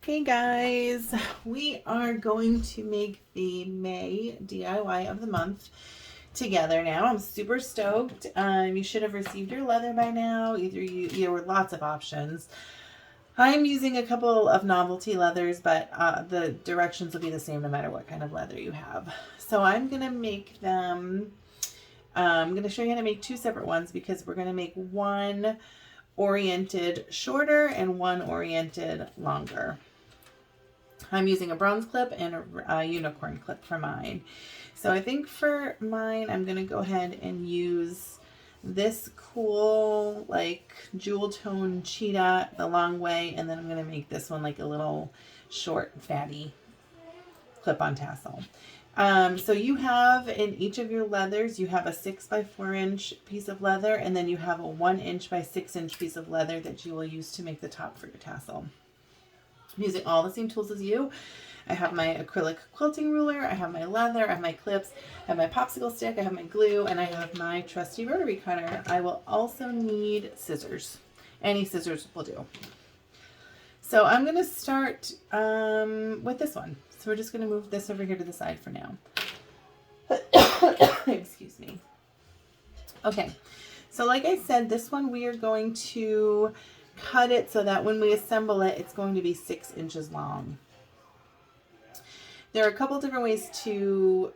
Hey guys, we are going to make the May DIY of the month together now. I'm super stoked. You should have received your leather by now. There were lots of options. I'm using a couple of novelty leathers, but the directions will be the same no matter what kind of leather you have. So I'm going to make them, I'm going to show you how to make two separate ones because we're going to make one oriented shorter and one oriented longer. I'm using a bronze clip and a unicorn clip for mine. So I think for mine, I'm going to go ahead and use this cool like jewel tone cheetah the long way. And then I'm going to make this one like a little short fatty clip-on tassel. So you have in each of your leathers, you have a 6 by 4 inch piece of leather, and then you have a 1 inch by 6 inch piece of leather that you will use to make the top for your tassel. I'm using all the same tools as you. I have my acrylic quilting ruler, I have my leather, I have my clips, I have my popsicle stick, I have my glue, and I have my trusty rotary cutter. I will also need scissors. Any scissors will do. So I'm going to start with this one. So we're just going to move this over here to the side for now. Excuse me. Okay, so like I said, this one we are going to cut it so that when we assemble it, it's going to be 6 inches long. There are a couple different ways to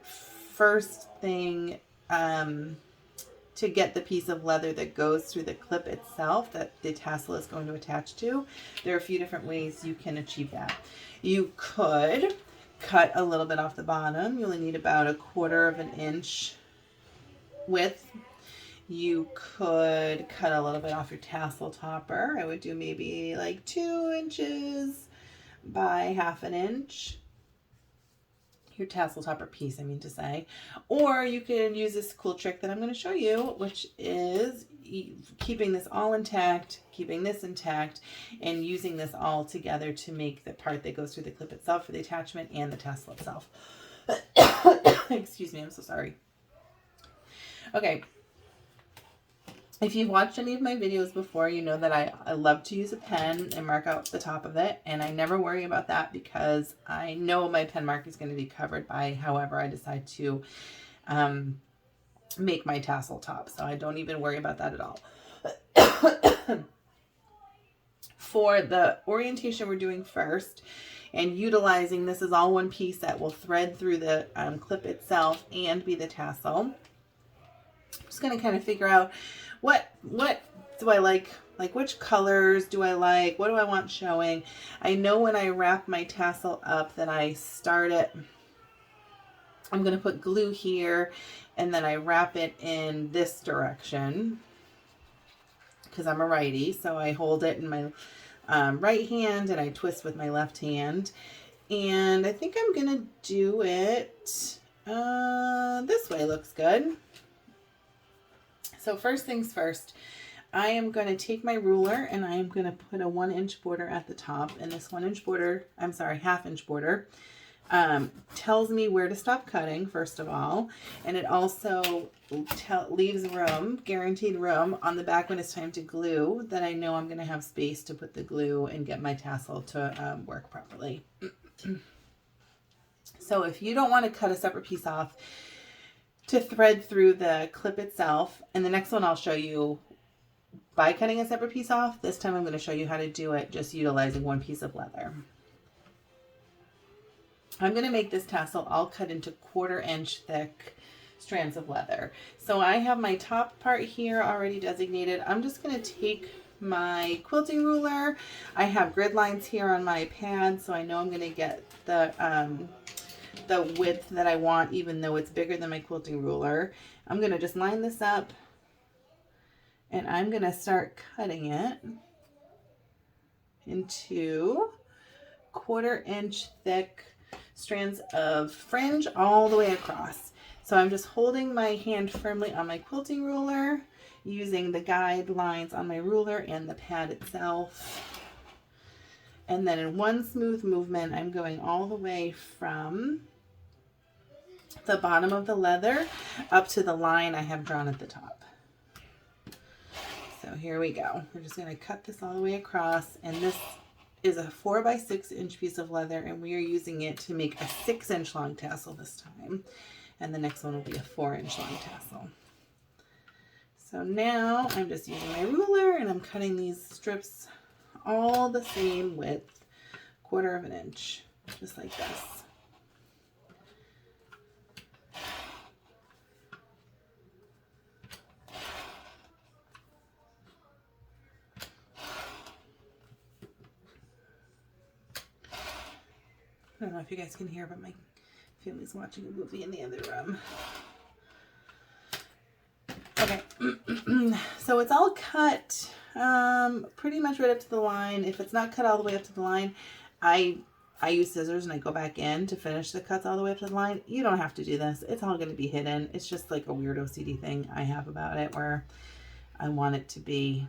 to get the piece of leather that goes through the clip itself that the tassel is going to attach to. There are a few different ways you can achieve that. You could cut a little bit off the bottom. You only need about 1/4 of an inch width. You could cut a little bit off your tassel topper. I would do maybe like 2 inches by 1/2 inch. Your tassel topper piece, I mean to say. Or you can use this cool trick that I'm going to show you, which is keeping this all intact, keeping this intact, and using this all together to make the part that goes through the clip itself for the attachment and the tassel itself. Excuse me, I'm so sorry. Okay. If you've watched any of my videos before, you know that I love to use a pen and mark out the top of it. And I never worry about that because I know my pen mark is going to be covered by however I decide to make my tassel top. So I don't even worry about that at all. For the orientation we're doing first and utilizing, this is all one piece that will thread through the clip itself and be the tassel. I'm just going to kind of figure out what do I like which colors do I like, what do I want showing. I know when I wrap my tassel up that I start it, I'm going to put glue here and then I wrap it in this direction because I'm a righty, so I hold it in my right hand and I twist with my left hand, and I think I'm going to do it this way. Looks good. So first things first, I am going to take my ruler and I am going to put a 1 inch border at the top. And this 1 inch border, I'm sorry, 1/2 inch border, tells me where to stop cutting, first of all. And it also leaves room, guaranteed room, on the back when it's time to glue, that I know I'm going to have space to put the glue and get my tassel to work properly. So if you don't want to cut a separate piece off to thread through the clip itself, and the next one I'll show you by cutting a separate piece off. This time I'm going to show you how to do it just utilizing one piece of leather. I'm going to make this tassel all cut into 1/4 inch thick strands of leather. So I have my top part here already designated. I'm just going to take my quilting ruler. I have grid lines here on my pad, so I know I'm going to get the width that I want, even though it's bigger than my quilting ruler. I'm going to just line this up and I'm going to start cutting it into 1/4 inch thick strands of fringe all the way across. So I'm just holding my hand firmly on my quilting ruler, using the guidelines on my ruler and the pad itself. And then in one smooth movement, I'm going all the way from the bottom of the leather up to the line I have drawn at the top. So here we go. We're just going to cut this all the way across, and this is a 4 by 6 inch piece of leather, and we are using it to make a 6-inch long tassel this time. And the next one will be a 4-inch long tassel. So now I'm just using my ruler and I'm cutting these strips all the same width, 1/4 of an inch, just like this. I don't know if you guys can hear, but my family's watching a movie in the other room. Okay, so it's all cut pretty much right up to the line. If it's not cut all the way up to the line, I use scissors and I go back in to finish the cuts all the way up to the line. You don't have to do this. It's all going to be hidden. It's just like a weird OCD thing I have about it, where I want it to be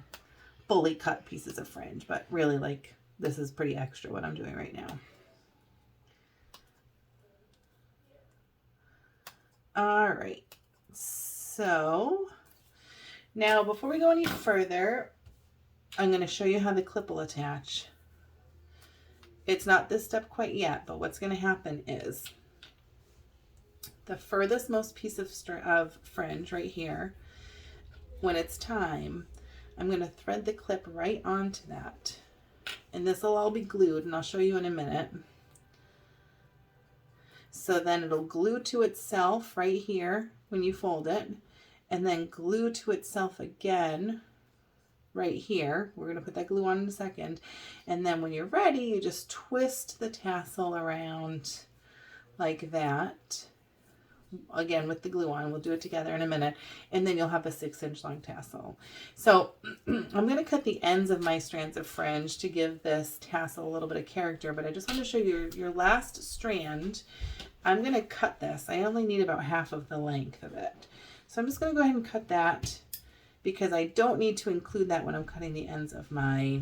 fully cut pieces of fringe, but really, like, this is pretty extra what I'm doing right now. All right, so now before we go any further, I'm going to show you how the clip will attach. It's not this step quite yet, but what's going to happen is the furthest most piece of fringe right here, when it's time, I'm going to thread the clip right onto that. And this will all be glued, and I'll show you in a minute. So then it'll glue to itself right here when you fold it, and then glue to itself again right here. We're going to put that glue on in a second. And then when you're ready, you just twist the tassel around like that. Again, with the glue on. We'll do it together in a minute. And then you'll have a 6-inch long tassel. So I'm going to cut the ends of my strands of fringe to give this tassel a little bit of character, but I just want to show you your last strand. I'm going to cut this. I only need about half of the length of it. So I'm just going to go ahead and cut that, because I don't need to include that when I'm cutting the ends of my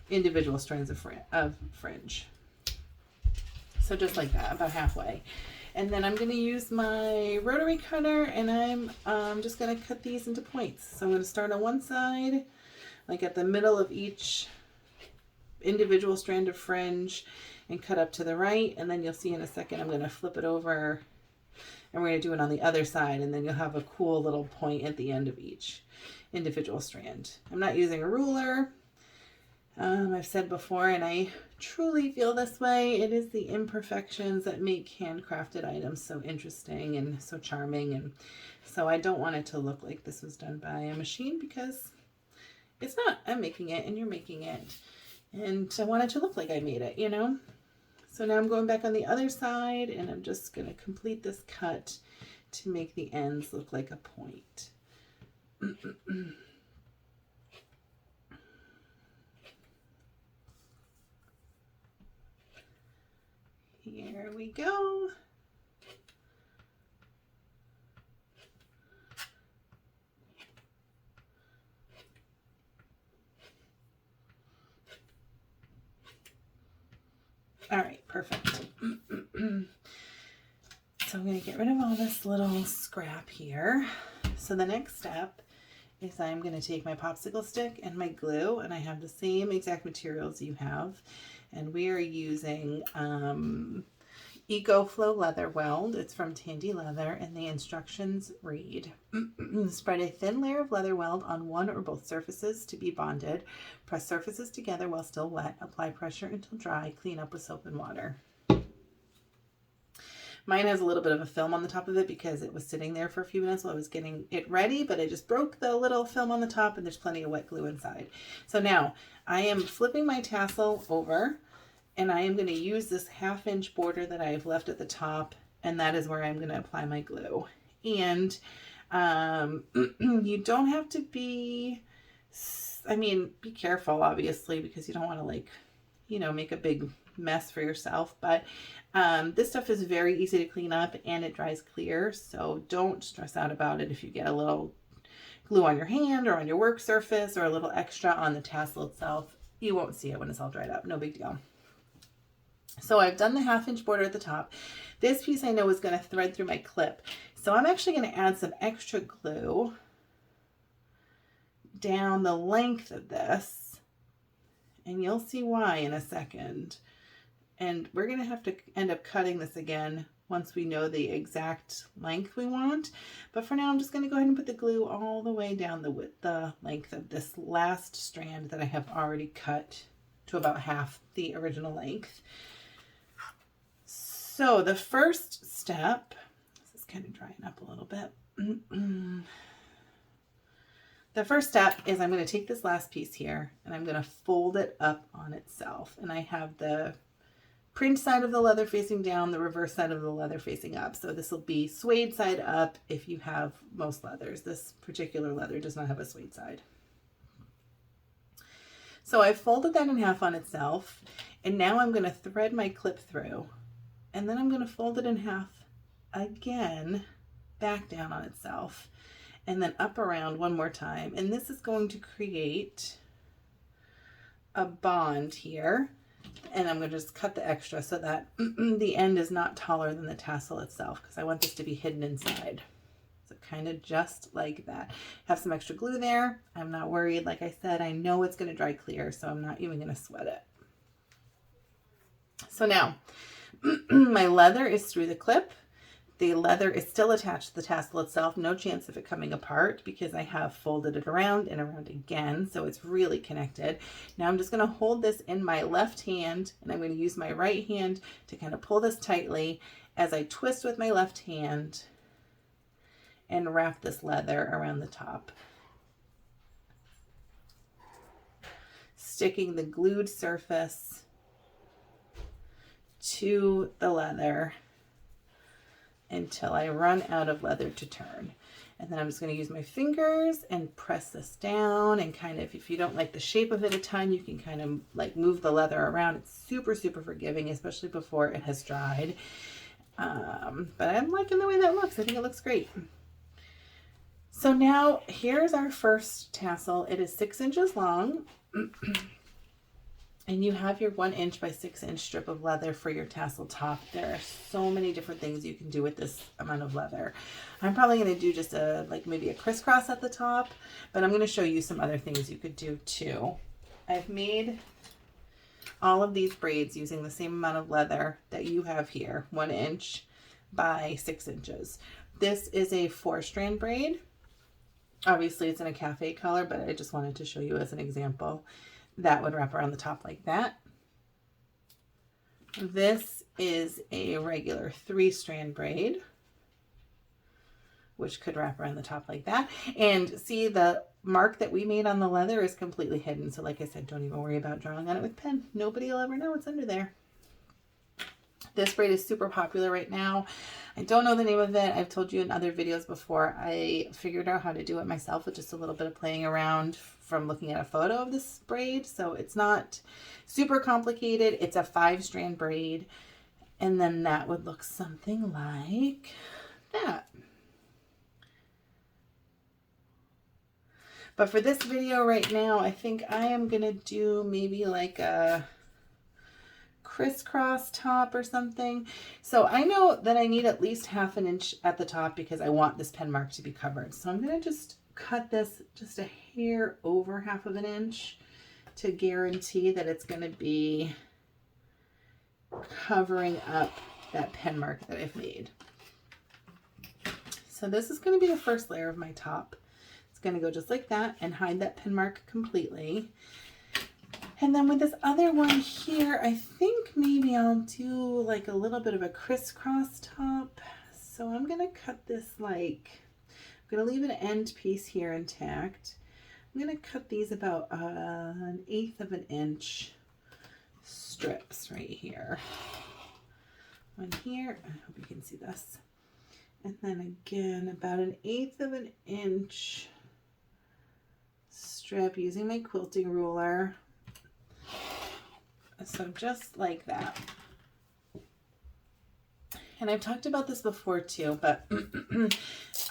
individual strands of fringe. So just like that, about halfway. And then I'm going to use my rotary cutter, and I'm just going to cut these into points. So I'm going to start on one side, like at the middle of each individual strand of fringe, and cut up to the right. And then you'll see in a second I'm going to flip it over, and we're going to do it on the other side, and then you'll have a cool little point at the end of each individual strand. I'm not using a ruler. I've said before, and I truly feel this way, it is the imperfections that make handcrafted items so interesting and so charming. And so I don't want it to look like this was done by a machine, because it's not. I'm making it and you're making it, and I want it to look like I made it, you know? So now I'm going back on the other side, and I'm just going to complete this cut to make the ends look like a point. Here we go. All right, perfect. So I'm going to get rid of all this little scrap here. So the next step is I'm going to take my popsicle stick and my glue, and I have the same exact materials you have, and we are using EcoFlow Leather Weld. It's from Tandy Leather, and the instructions read, spread a thin layer of leather weld on one or both surfaces to be bonded. Press surfaces together while still wet. Apply pressure until dry. Clean up with soap and water. Mine has a little bit of a film on the top of it because it was sitting there for a few minutes while I was getting it ready, but I just broke the little film on the top, and there's plenty of wet glue inside. So now I am flipping my tassel over, and I am going to use this 1/2-inch border that I've left at the top, and that is where I'm going to apply my glue. And you don't have to be, be careful, obviously, because you don't want to, like, you know, make a big mess for yourself. But this stuff is very easy to clean up, and it dries clear, so don't stress out about it if you get a little glue on your hand or on your work surface or a little extra on the tassel itself. You won't see it when it's all dried up. No big deal. So I've done the 1/2-inch border at the top. This piece I know is going to thread through my clip. So I'm actually going to add some extra glue down the length of this. and you'll see why in a second. And we're going to have to end up cutting this again once we know the exact length we want. But for now, I'm just going to go ahead and put the glue all the way down the length of this last strand that I have already cut to about half the original length. So the first step, this is kind of drying up a little bit. The first step is I'm going to take this last piece here and I'm going to fold it up on itself. And I have the print side of the leather facing down, the reverse side of the leather facing up. So this will be suede side up if you have most leathers. This particular leather does not have a suede side. So I folded that in half on itself, and now I'm going to thread my clip through, and then I'm going to fold it in half again, back down on itself, and then up around one more time. And this is going to create a bond here. And I'm going to just cut the extra so that the end is not taller than the tassel itself, because I want this to be hidden inside. So kind of just like that. Have some extra glue there. I'm not worried. Like I said, I know it's going to dry clear, so I'm not even going to sweat it. So now my leather is through the clip. The leather is still attached to the tassel itself. No chance of it coming apart because I have folded it around and around again. So it's really connected. Now I'm just going to hold this in my left hand, and I'm going to use my right hand to kind of pull this tightly as I twist with my left hand and wrap this leather around the top. Sticking the glued surface to the leather until I run out of leather to turn. And then I'm just going to use my fingers and press this down, and kind of, if you don't like the shape of it a ton, you can kind of like move the leather around. It's super, super forgiving, especially before it has dried. But I'm liking the way that looks. I think it looks great. So now here's our first tassel. It is 6 inches long. And you have your 1 inch by 6 inch strip of leather for your tassel top. There are so many different things you can do with this amount of leather. I'm probably going to do just maybe a crisscross at the top, but I'm going to show you some other things you could do too. I've made all of these braids using the same amount of leather that you have here, 1 inch by 6 inches. This is a 4-strand braid. Obviously it's in a cafe color, but I just wanted to show you as an example. That would wrap around the top like that. This is a regular 3-strand braid, which could wrap around the top like that. And see, the mark that we made on the leather is completely hidden. So like I said, don't even worry about drawing on it with pen. Nobody will ever know what's under there. This braid is super popular right now. I don't know the name of it. I've told you in other videos before. I figured out how to do it myself with just a little bit of playing around from looking at a photo of this braid. So it's not super complicated. It's a 5-strand braid. And then that would look something like that. But for this video right now, I think I am going to do maybe like a crisscross top or something. So I know that I need at least 1/2 inch at the top because I want this pen mark to be covered. So I'm going to just cut this just a hair over 1/2 inch to guarantee that it's going to be covering up that pen mark that I've made. So this is going to be the first layer of my top. It's going to go just like that and hide that pen mark completely. And then with this other one here, I think maybe I'll do like a little bit of a crisscross top. So I'm going to cut this like, I'm going to leave an end piece here intact. I'm going to cut these about 1/8 of an inch strips right here. One here, I hope you can see this. And then again, about 1/8 of an inch strip using my quilting ruler. So just like that. And I've talked about this before too, but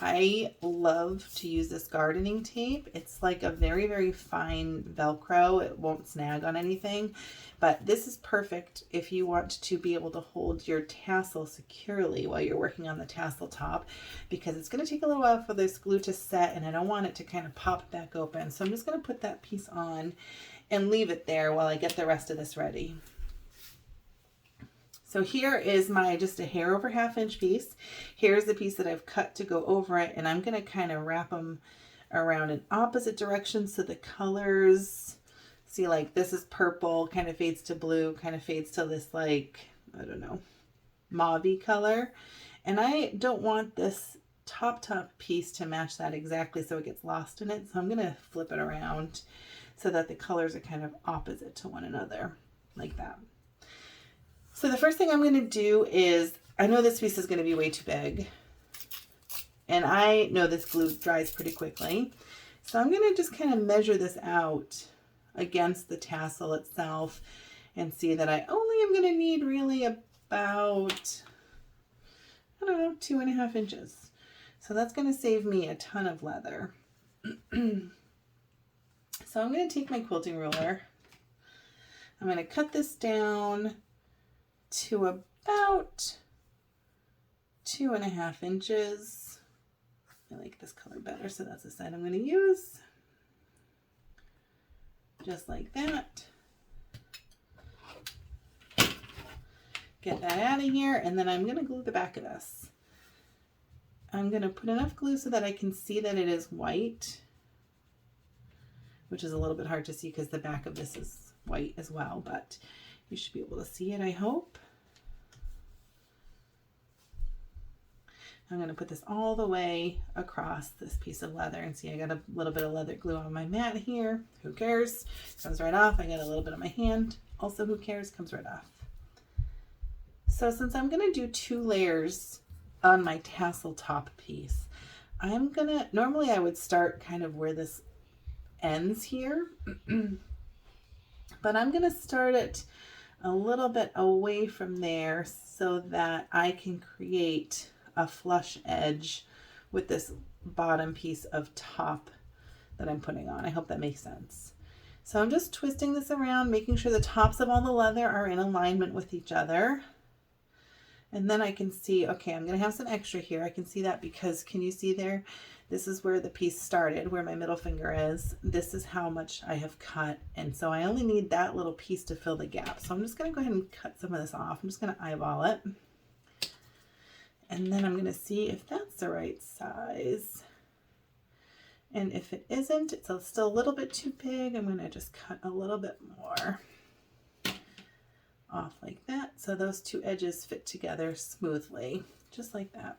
I love to use this gardening tape. It's like a very, very fine Velcro. It won't snag on anything, but this is perfect if you want to be able to hold your tassel securely while you're working on the tassel top, because it's going to take a little while for this glue to set and I don't want it to kind of pop back open. So I'm just going to put that piece on and leave it there while I get the rest of this ready. So here is my just a hair over 1/2 inch piece. Here's the piece that I've cut to go over it, and I'm going to kind of wrap them around in opposite directions so the colors, see, like this is purple, kind of fades to blue, kind of fades to this, like, I don't know, mauve-y color. And I don't want this top piece to match that exactly so it gets lost in it. So I'm going to flip it around so that the colors are kind of opposite to one another, like that. So the first thing I'm going to do is, I know this piece is going to be way too big, and I know this glue dries pretty quickly. So I'm going to just kind of measure this out against the tassel itself and see that I only am going to need really about, I don't know, 2.5 inches. So that's going to save me a ton of leather. So I'm going to take my quilting ruler. I'm going to cut this down to about 2.5 inches. I like this color better, so that's the side I'm going to use. Just like that. Get that out of here, and then I'm going to glue the back of this. I'm going to put enough glue so that I can see that it is white, which is a little bit hard to see because the back of this is white as well, but you should be able to see it, I hope. I'm going to put this all the way across this piece of leather, and see I got a little bit of leather glue on my mat here. Who cares? Comes right off. I got a little bit on my hand. Also, who cares? Comes right off. So since I'm going to do 2 layers on my tassel top piece, I'm going to, normally I would start kind of where this ends here, but I'm going to start it a little bit away from there so that I can create a flush edge with this bottom piece of top that I'm putting on. I hope that makes sense. So I'm just twisting this around, making sure the tops of all the leather are in alignment with each other. And then I can see, okay, I'm going to have some extra here. I can see that because, can you see there? This is where the piece started, where my middle finger is. This is how much I have cut. And so I only need that little piece to fill the gap. So I'm just going to go ahead and cut some of this off. I'm just going to eyeball it. And then I'm going to see if that's the right size. And if it isn't, it's still a little bit too big, I'm going to just cut a little bit more off like that. So those 2 edges fit together smoothly, just like that.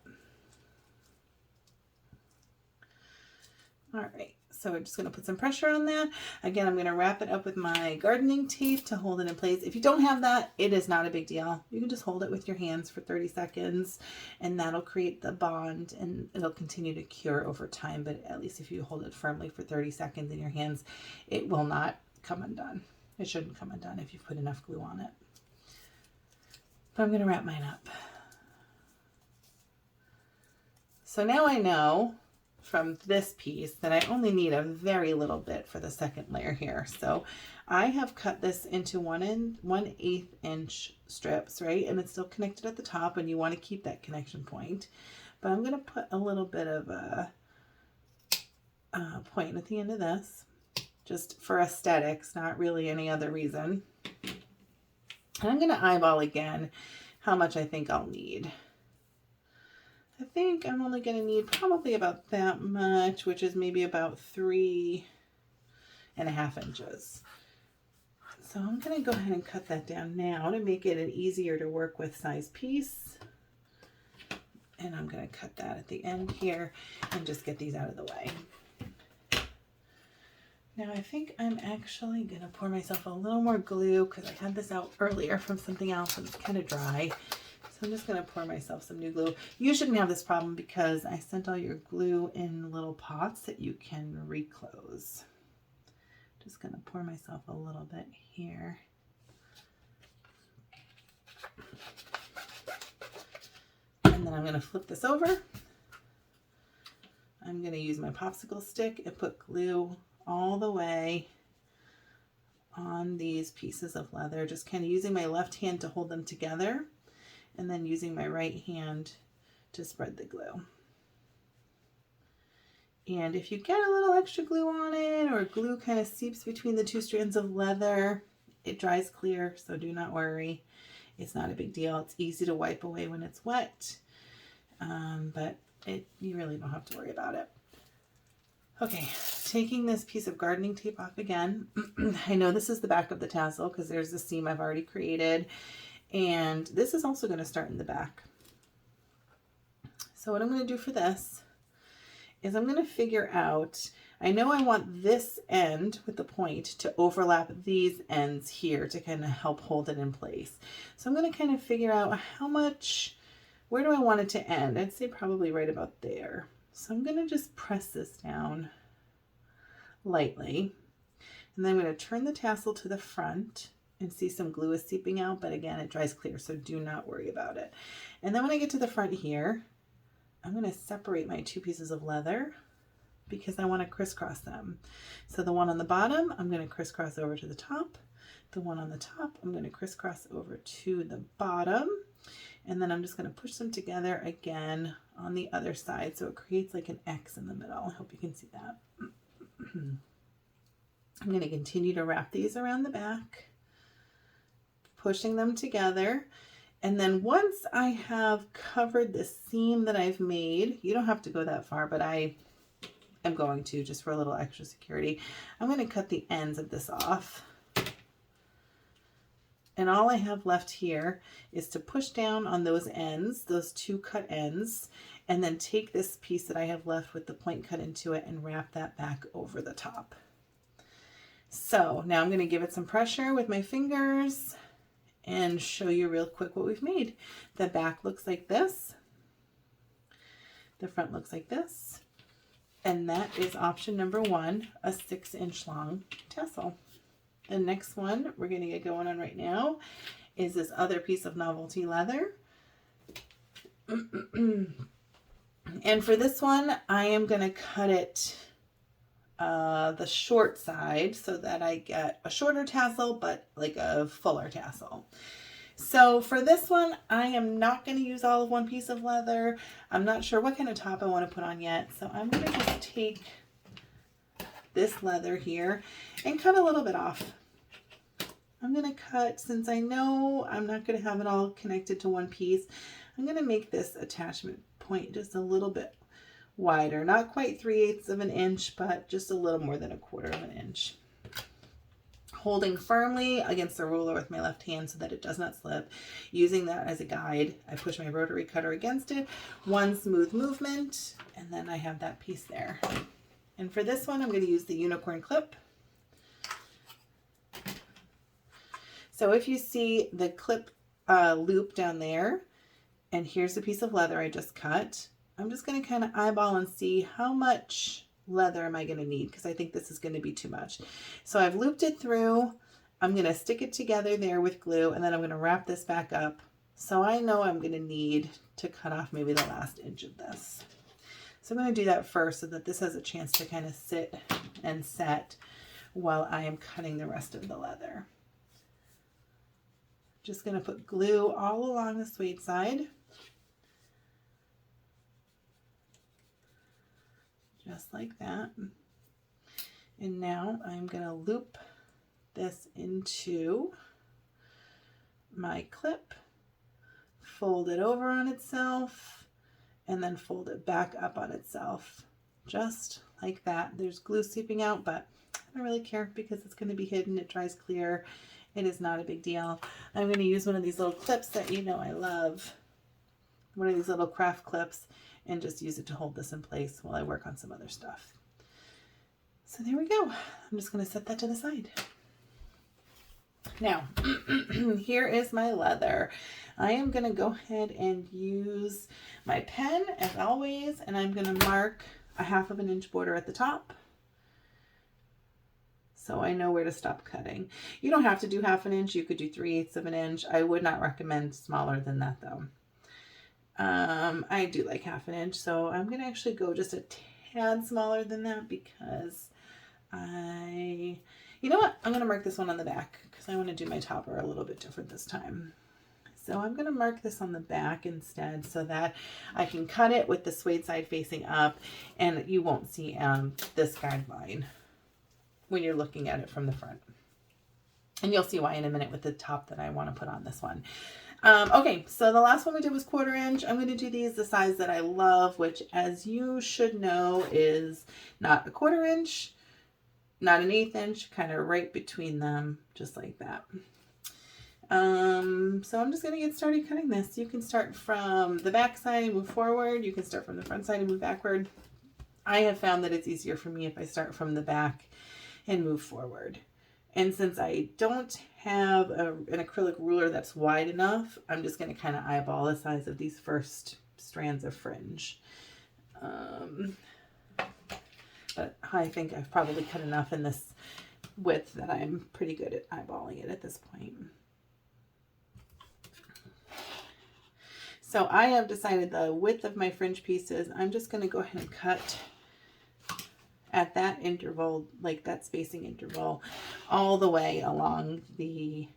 All right, so we're just going to put some pressure on that. Again, I'm going to wrap it up with my gardening tape to hold it in place. If you don't have that, it is not a big deal. You can just hold it with your hands for 30 seconds and that'll create the bond, and it'll continue to cure over time. But at least if you hold it firmly for 30 seconds in your hands, it will not come undone. It shouldn't come undone if you put enough glue on it. But I'm going to wrap mine up. So now I know from this piece that I only need a very little bit for the second layer here. So I have cut this into 1/8 inch strips, right? And it's still connected at the top, and you want to keep that connection point. But I'm going to put a little bit of a point at the end of this, just for aesthetics, not really any other reason. And I'm going to eyeball again how much I think I'll need. I think I'm only going to need probably about that much, which is maybe about 3.5 inches. So I'm going to go ahead and cut that down now to make it an easier to work with size piece. And I'm going to cut that at the end here and just get these out of the way. Now I think I'm actually going to pour myself a little more glue because I had this out earlier from something else and it's kind of dry. So I'm just going to pour myself some new glue. You shouldn't have this problem because I sent all your glue in little pots that you can reclose. Just going to pour myself a little bit here. And then I'm going to flip this over. I'm going to use my popsicle stick and put glue all the way on these pieces of leather, just kind of using my left hand to hold them together and then using my right hand to spread the glue. And if you get a little extra glue on it, or glue kind of seeps between the two strands of leather, it dries clear, so do not worry. It's not a big deal. It's easy to wipe away when it's wet, but you really don't have to worry about it. Okay, taking this piece of gardening tape off again. I know this is the back of the tassel because there's the seam I've already created, and this is also going to start in the back. So what I'm going to do for this is I'm going to figure out, I know I want this end with the point to overlap these ends here to kind of help hold it in place. So I'm going to kind of figure out how much, where do I want it to end? I'd say probably right about there. So I'm going to just press this down lightly. And then I'm going to turn the tassel to the front and see some glue is seeping out, but again, it dries clear, so do not worry about it. And then when I get to the front here, I'm going to separate my two pieces of leather because I want to crisscross them. So the one on the bottom, I'm going to crisscross over to the top. The one on the top, I'm going to crisscross over to the bottom. And then I'm just going to push them together again on the other side. So it creates like an X in the middle. I hope you can see that. I'm going to continue to wrap these around the back, pushing them together. And then once I have covered the seam that I've made, you don't have to go that far, but I am going to just for a little extra security. I'm going to cut the ends of this off. And all I have left here is to push down on those ends, those two cut ends, and then take this piece that I have left with the point cut into it and wrap that back over the top. So now I'm going to give it some pressure with my fingers and show you real quick what we've made. The back looks like this. The front looks like this. And that is option number 1, a 6-inch long tassel. The next one we're going to get going on right now is this other piece of novelty leather. And for this one, I am going to cut it the short side so that I get a shorter tassel, but like a fuller tassel. So for this one, I am not going to use all of one piece of leather. I'm not sure what kind of top I want to put on yet. So I'm going to just take this leather here and cut a little bit off. I'm going to cut, since I know I'm not going to have it all connected to one piece, I'm going to make this attachment point just a little bit wider, not quite 3/8 of an inch, but just a little more than 1/4 of an inch. Holding firmly against the ruler with my left hand so that it does not slip. Using that as a guide, I push my rotary cutter against it. One smooth movement, and then I have that piece there. And for this one, I'm going to use the unicorn clip. So if you see the clip loop down there, and here's a piece of leather I just cut, I'm just going to kind of eyeball and see how much leather am I going to need, because I think this is going to be too much. So I've looped it through. I'm going to stick it together there with glue, and then I'm going to wrap this back up. So I know I'm going to need to cut off maybe the last inch of this. So I'm going to do that first so that this has a chance to kind of sit and set while I am cutting the rest of the leather. Just going to put glue all along the suede side. Just like that. And now I'm going to loop this into my clip, fold it over on itself, and then fold it back up on itself. Just like that. There's glue seeping out, but I don't really care because it's going to be hidden. It dries clear. It is not a big deal. I'm going to use one of these little clips that you know I love. One of these little craft clips, and just use it to hold this in place while I work on some other stuff. So there we go. I'm just going to set that to the side. Now, here is my leather. I am going to go ahead and use my pen as always, and I'm going to mark a 1/2 inch border at the top, so I know where to stop cutting. You don't have to do 1/2 inch. You could do 3/8 of an inch. I would not recommend smaller than that though. I do like 1/2 inch, so I'm going to actually go just a tad smaller than that because you know what? I'm going to mark this one on the back because I want to do my topper a little bit different this time. So I'm going to mark this on the back instead so that I can cut it with the suede side facing up, and you won't see this guideline when you're looking at it from the front. And you'll see why in a minute with the top that I want to put on this one. Okay, so the last one we did was 1/4 inch. I'm going to do these the size that I love, which, as you should know, is not a 1/4 inch, not an 1/8 inch, kind of right between them, just like that. So I'm just going to get started cutting this. You can start from the back side and move forward. You can start from the front side and move backward. I have found that it's easier for me if I start from the back and move forward. And since I don't have an acrylic ruler that's wide enough, I'm just going to kind of eyeball the size of these first strands of fringe. But I think I've probably cut enough in this width that I'm pretty good at eyeballing it at this point. So I have decided the width of my fringe pieces, I'm just going to go ahead and cut at that interval, like that spacing interval, all the way along the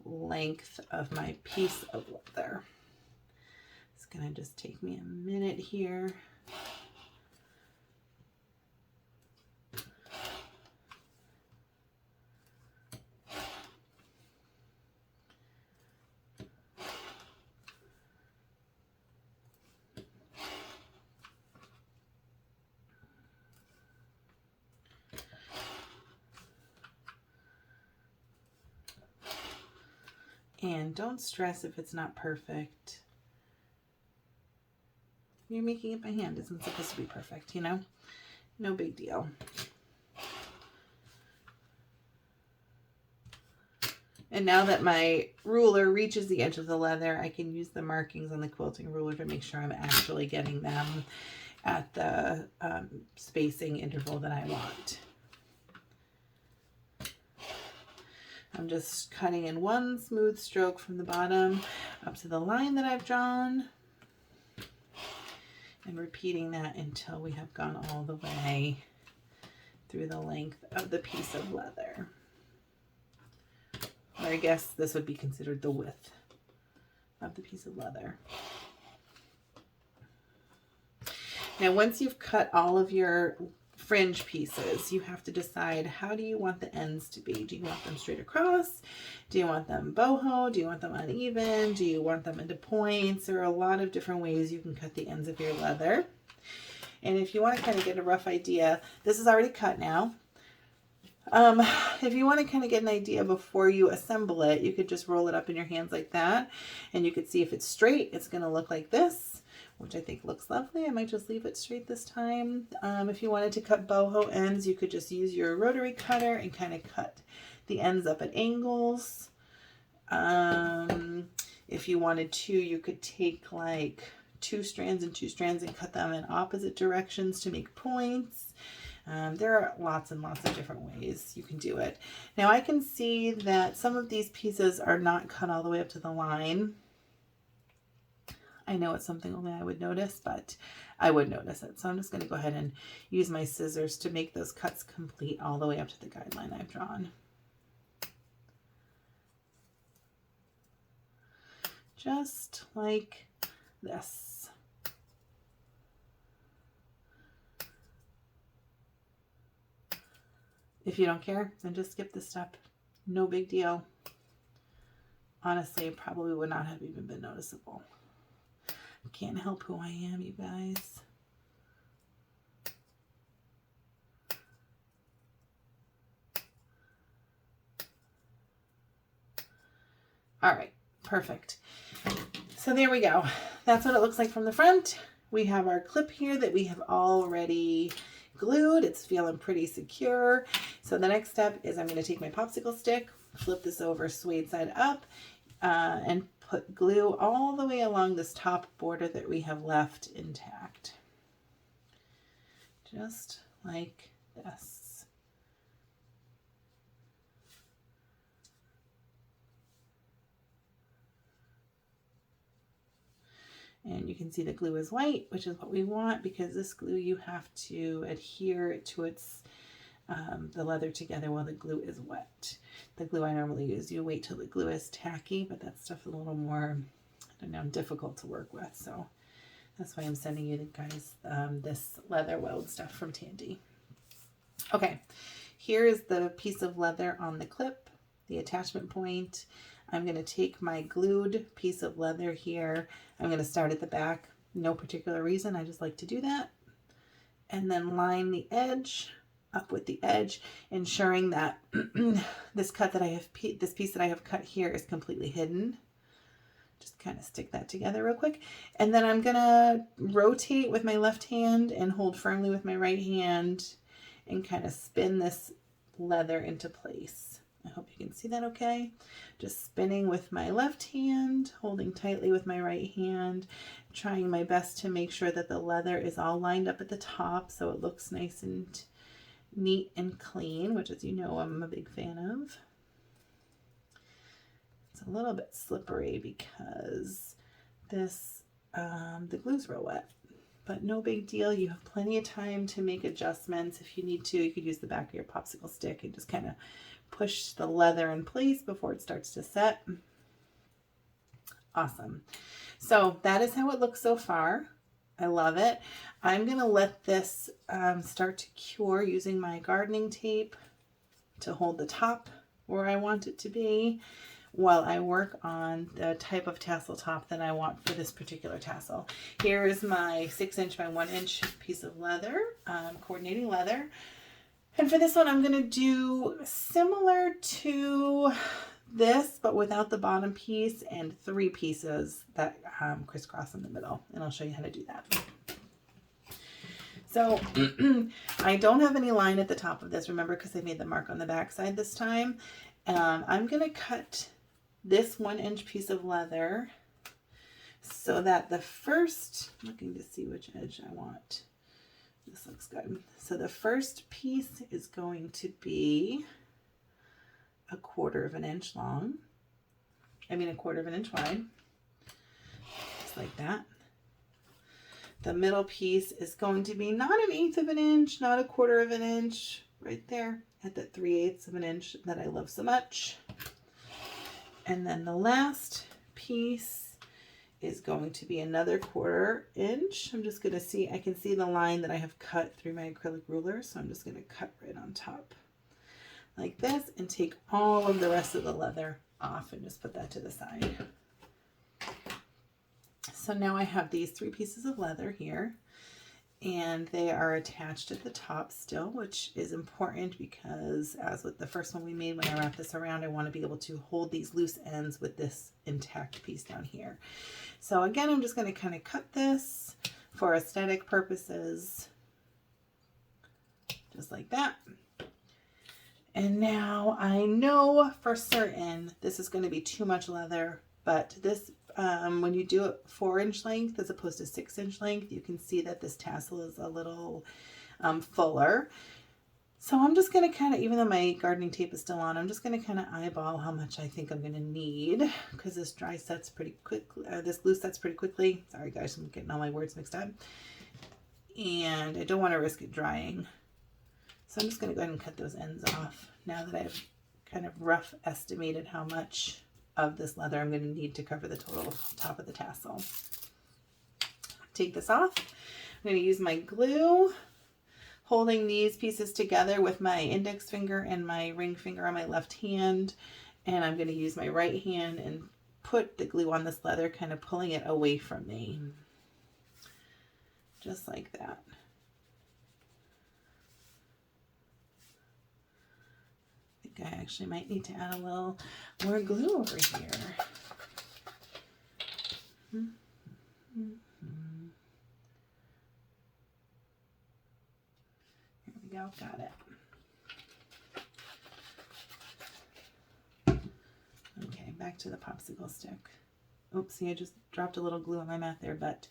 length of my piece of leather. It's going to just take me a minute here. And don't stress if it's not perfect. You're making it by hand. It isn't supposed to be perfect, you know? No big deal. And now that my ruler reaches the edge of the leather, I can use the markings on the quilting ruler to make sure I'm actually getting them at the spacing interval that I want. I'm just cutting in one smooth stroke from the bottom up to the line that I've drawn, and repeating that until we have gone all the way through the length of the piece of leather. Or I guess this would be considered the width of the piece of leather. Now, once you've cut all of your fringe pieces, you have to decide, how do you want the ends to be? Do you want them straight across? Do you want them boho? Do you want them uneven? Do you want them into points? There are a lot of different ways you can cut the ends of your leather. And if you want to kind of get a rough idea, this is already cut now. If you want to kind of get an idea before you assemble it, you could just roll it up in your hands like that, and you could see if it's straight, it's going to look like this, which I think looks lovely. I might just leave it straight this time. If you wanted to cut boho ends, you could just use your rotary cutter and kind of cut the ends up at angles. If you wanted to, you could take like 2 strands and 2 strands and cut them in opposite directions to make points. There are lots and lots of different ways you can do it. Now I can see that some of these pieces are not cut all the way up to the line. I know it's something only I would notice, but I would notice it. So I'm just going to go ahead and use my scissors to make those cuts complete all the way up to the guideline I've drawn. Just like this. If you don't care, then just skip this step. No big deal. Honestly, it probably would not have even been noticeable. I can't help who I am, you guys. All right, perfect. So there we go. That's what it looks like from the front. We have our clip here that we have already glued. It's feeling pretty secure. So the next step is I'm going to take my popsicle stick, flip this over suede side up, and put glue all the way along this top border that we have left intact. Just like this. And you can see the glue is white, which is what we want, because this glue, you have to adhere to its the leather together while the glue is wet. The glue I normally use, you wait till the glue is tacky, but that stuff's a little more They're now difficult to work with, so that's why I'm sending you guys this leather weld stuff from Tandy. Okay, here is the piece of leather on the clip, the attachment point. I'm going to take my glued piece of leather here. I'm going to start at the back. No particular reason, I just like to do that. And then line the edge up with the edge, ensuring that this cut that I have, this piece that I have cut here is completely hidden. Just kind of stick that together real quick. And then I'm gonna rotate with my left hand and hold firmly with my right hand and kind of spin this leather into place. I hope you can see that okay. Just spinning with my left hand, holding tightly with my right hand, trying my best to make sure that the leather is all lined up at the top so it looks nice and neat and clean, which, as you know, I'm a big fan of. It's a little bit slippery because this the glue's real wet, but no big deal. You have plenty of time to make adjustments. If you need to, you could use the back of your popsicle stick and just kind of push the leather in place before it starts to set. Awesome. So that is how it looks so far. I love it. I'm going to let this start to cure using my gardening tape to hold the top where I want it to be while I work on the type of tassel top that I want for this particular tassel. Here is my 6" by 1" piece of leather, coordinating leather. And for this one, I'm going to do similar to this, but without the bottom piece and 3 pieces that crisscross in the middle. And I'll show you how to do that. So I don't have any line at the top of this, remember, because I made the mark on the back side this time. I'm going to cut this 1" piece of leather so that the first, looking to see which edge I want. This looks good. So the first piece is going to be a 1/4 inch long. I mean, a 1/4 inch wide. Just like that. The middle piece is going to be not an 1/8 inch, not a 1/4 inch, right there at the 3/8 inch that I love so much. And then the last piece is going to be another 1/4 inch. I'm just going to see, I can see the line that I have cut through my acrylic ruler, so I'm just going to cut right on top like this and take all of the rest of the leather off and just put that to the side. So now I have these 3 pieces of leather here, and they are attached at the top still, which is important because, as with the first one we made, when I wrap this around, I want to be able to hold these loose ends with this intact piece down here. So again, I'm just going to kind of cut this for aesthetic purposes, just like that. And now I know for certain this is going to be too much leather, but this, when you do it 4" length as opposed to 6" length, you can see that this tassel is a little fuller. So I'm just going to kind of, even though my gardening tape is still on, I'm just going to kind of eyeball how much I think I'm going to need, because this dry sets pretty quickly, this glue sets pretty quickly. Sorry guys, I'm getting all my words mixed up. And I don't want to risk it drying. So I'm just going to go ahead and cut those ends off now that I've kind of rough estimated how much of this leather I'm going to need to cover the total top of the tassel. Take this off. I'm going to use my glue, holding these pieces together with my index finger and my ring finger on my left hand, and I'm going to use my right hand and put the glue on this leather, kind of pulling it away from me, just like that. I actually might need to add a little more glue over here. Here we go, got it. Okay, back to the popsicle stick. Oopsie, I just dropped a little glue on my mat there, but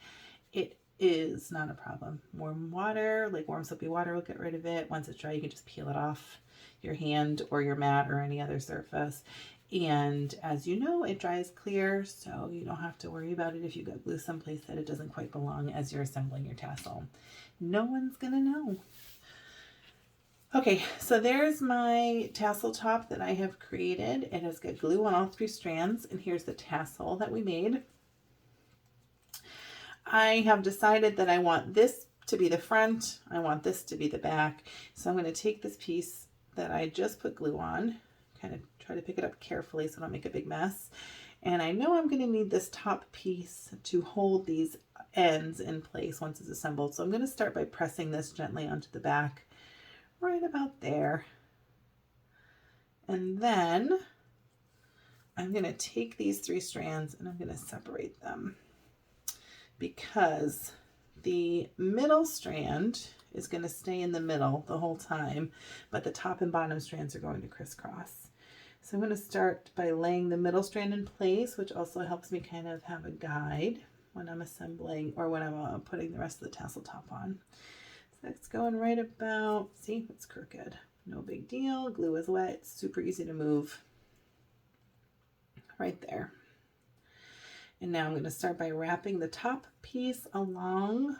it is not a problem. Warm water, like warm soapy water, will get rid of it. Once it's dry, you can just peel it off your hand or your mat or any other surface. And as you know, it dries clear, so you don't have to worry about it if you got glue someplace that it doesn't quite belong as you're assembling your tassel. No one's gonna know. Okay, so there's my tassel top that I have created. It has got glue on all 3 strands, and here's the tassel that we made. I have decided that I want this to be the front. I want this to be the back. So I'm going to take this piece that I just put glue on, kind of try to pick it up carefully so I don't make a big mess. And I know I'm going to need this top piece to hold these ends in place once it's assembled. So I'm going to start by pressing this gently onto the back, right about there. And then I'm going to take these 3 strands and I'm going to separate them, because the middle strand is going to stay in the middle the whole time, but the top and bottom strands are going to crisscross. So I'm going to start by laying the middle strand in place, which also helps me kind of have a guide when I'm assembling or when I'm putting the rest of the tassel top on. So that's going right about, see, it's crooked. No big deal. Glue is wet. It's super easy to move. Right there. And now I'm going to start by wrapping the top piece along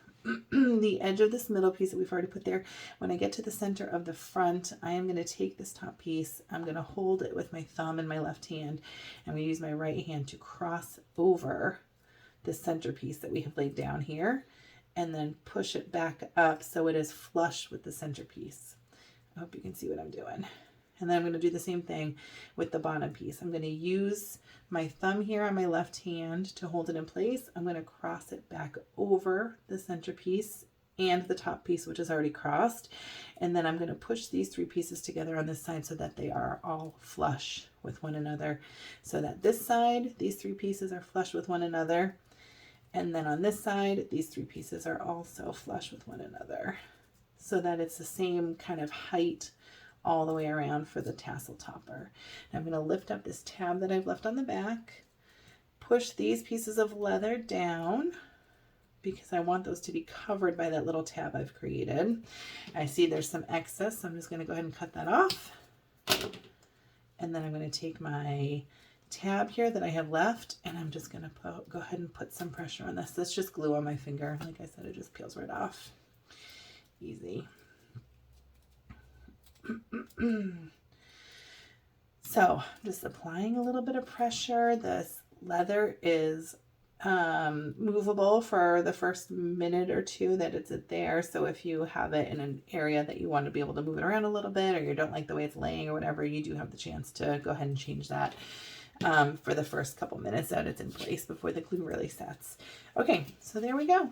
the edge of this middle piece that we've already put there. When I get to the center of the front, I am going to take this top piece. I'm going to hold it with my thumb in my left hand. I'm going to use my right hand to cross over the center piece that we have laid down here, and then push it back up so it is flush with the center piece. I hope you can see what I'm doing. And then I'm going to do the same thing with the bottom piece. I'm going to use my thumb here on my left hand to hold it in place. I'm going to cross it back over the center piece and the top piece, which is already crossed. And then I'm going to push these 3 pieces together on this side so that they are all flush with one another. So that this side, these 3 pieces are flush with one another. And then on this side, these 3 pieces are also flush with one another, so that it's the same kind of height all the way around for the tassel topper. Now I'm going to lift up this tab that I've left on the back, push these pieces of leather down because I want those to be covered by that little tab I've created. I see there's some excess, so I'm just going to go ahead and cut that off. And then I'm going to take my tab here that I have left, and I'm just going to go ahead and put some pressure on this. That's just glue on my finger. Like I said, it just peels right off. Easy. So just applying a little bit of pressure. This leather is movable for the first minute or 2 that it's there. So if you have it in an area that you want to be able to move it around a little bit, or you don't like the way it's laying or whatever, you do have the chance to go ahead and change that for the first couple minutes that it's in place before the glue really sets. Okay, so there we go.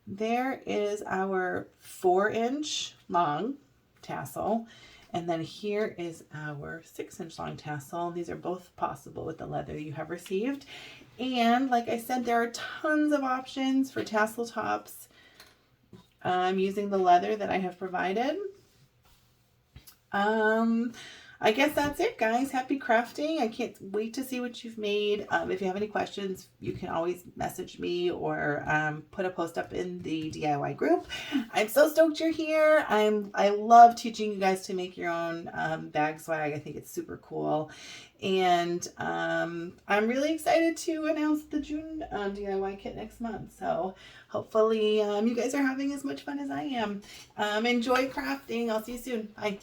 There is our 4-inch long tassel. And then here is our 6-inch long tassel. These are both possible with the leather you have received. And like I said, there are tons of options for tassel tops. I'm using the leather that I have provided. I guess that's it, guys. Happy crafting. I can't wait to see what you've made. If you have any questions, you can always message me or put a post up in the DIY group. I'm so stoked you're here. I love teaching you guys to make your own bag swag. I think it's super cool. And I'm really excited to announce the June DIY kit next month. So hopefully you guys are having as much fun as I am. Enjoy crafting. I'll see you soon. Bye.